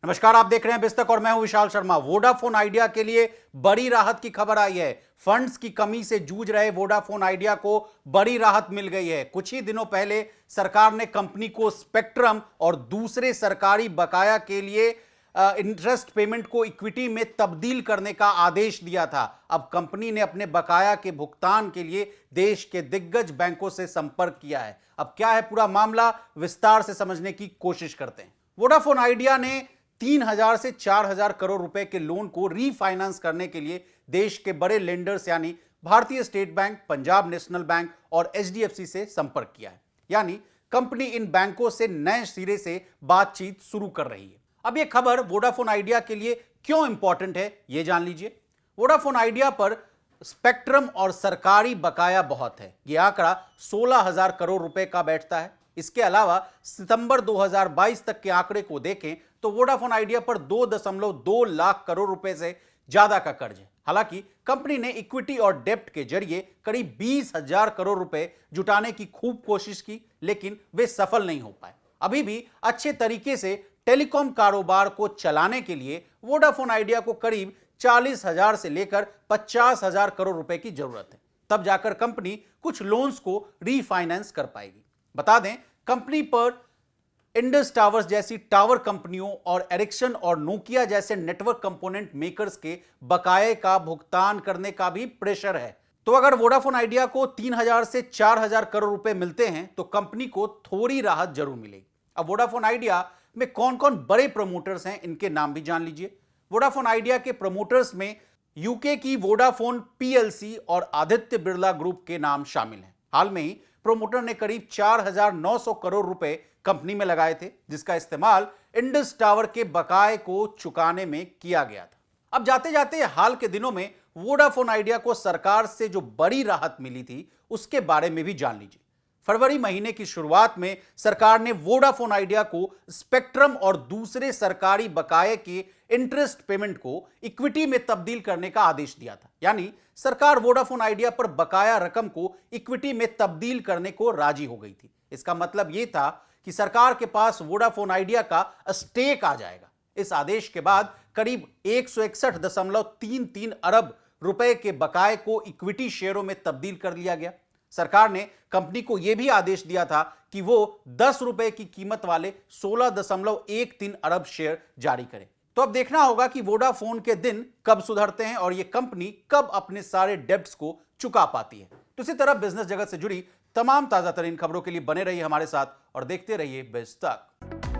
नमस्कार, आप देख रहे हैं बिस्तक और मैं हूं विशाल शर्मा। वोडाफोन आइडिया के लिए बड़ी राहत की खबर आई है। फंड्स की कमी से जूझ रहे वोडाफोन आइडिया को बड़ी राहत मिल गई है। कुछ ही दिनों पहले सरकार ने कंपनी को स्पेक्ट्रम और दूसरे सरकारी बकाया के लिए इंटरेस्ट पेमेंट को इक्विटी में तब्दील करने का आदेश दिया था। अब कंपनी ने अपने बकाया के भुगतान के लिए देश के दिग्गज बैंकों से संपर्क किया है। अब क्या है पूरा मामला, विस्तार से समझने की कोशिश करते हैं। वोडाफोन आइडिया ने 3,000 से 4,000 करोड़ रुपए के लोन को रीफाइनेंस करने के लिए देश के बड़े लेंडर्स यानी भारतीय state bank, Punjab national bank और एचडीएफसी से संपर्क किया है। यानी कंपनी इन बैंकों से नए सिरे से बातचीत शुरू कर रही है। अब यह खबर वोडाफोन आइडिया के लिए क्यों इंपॉर्टेंट है, यह जान लीजिए। वोडाफोन आइडिया पर स्पेक्ट्रम और सरकारी बकाया बहुत है। यह आंकड़ा 16,000 करोड़ रुपए का बैठता है। इसके अलावा सितंबर 2022 तक के आंकड़े को देखें तो वोडाफोन आइडिया पर 2.2 लाख करोड़ रुपए से ज्यादा का कर्ज है। हालांकि कंपनी ने इक्विटी और डेब्ट के जरिए करीब 20,000 करोड़ रुपए जुटाने की खूब कोशिश की, लेकिन वे सफल नहीं हो पाए। अभी भी अच्छे तरीके से टेलीकॉम कारोबार को चलाने के लिए वोडाफोन आइडिया को करीब 40,000 से लेकर 50,000 करोड़ रुपए की जरूरत है। तब जाकर कंपनी कुछ लोन्स को रीफाइनेंस कर पाएगी। बता दें, कंपनी पर इंडस टावर्स जैसी टावर कंपनियों और एरिक्सन और नोकिया जैसे नेटवर्क कंपोनेंट मेकर्स के बकाये का भुगतान करने का भी प्रेशर है। तो अगर वोडाफोन आइडिया को 3,000 से 4,000 करोड़ रुपए मिलते हैं तो कंपनी को थोड़ी राहत जरूर मिलेगी। अब वोडाफोन आइडिया में कौन कौन बड़े प्रमोटर्स हैं, इनके नाम भी जान लीजिए। वोडाफोन आइडिया के प्रमोटर्स में यूके की वोडाफोन पीएलसी और आदित्य बिरला ग्रुप के नाम शामिल हैं। हाल में ही प्रोमोटर ने करीब 4,900 करोड़ रुपए कंपनी में लगाए थे, जिसका इस्तेमाल इंडस टावर के बकाये को चुकाने में किया गया था। अब जाते जाते हाल के दिनों में वोडाफोन आइडिया को सरकार से जो बड़ी राहत मिली थी उसके बारे में भी जान लीजिए। फरवरी महीने की शुरुआत में सरकार ने वोडाफोन आइडिया को स्पेक्ट्रम और दूसरे सरकारी बकाये के इंटरेस्ट पेमेंट को इक्विटी में तब्दील करने का आदेश दिया था। यानी सरकार वोडाफोन आइडिया पर बकाया रकम को इक्विटी में तब्दील करने को राजी हो गई थी। इसका मतलब यह था कि सरकार के पास वोडाफोन आइडिया का स्टेक आ जाएगा। इस आदेश के बाद करीब 161.33 अरब रुपए के बकाये को इक्विटी शेयरों में तब्दील कर लिया गया। सरकार ने कंपनी को यह भी आदेश दिया था कि वो 10 रुपए की कीमत वाले 16.13 अरब शेयर जारी करे। तो अब देखना होगा कि वोडाफोन के दिन कब सुधरते हैं और यह कंपनी कब अपने सारे डेब्ट्स को चुका पाती है। तो इसी तरह बिजनेस जगत से जुड़ी तमाम ताजा तरीन खबरों के लिए बने रहिए हमारे साथ और देखते रहिए बिज़ तक।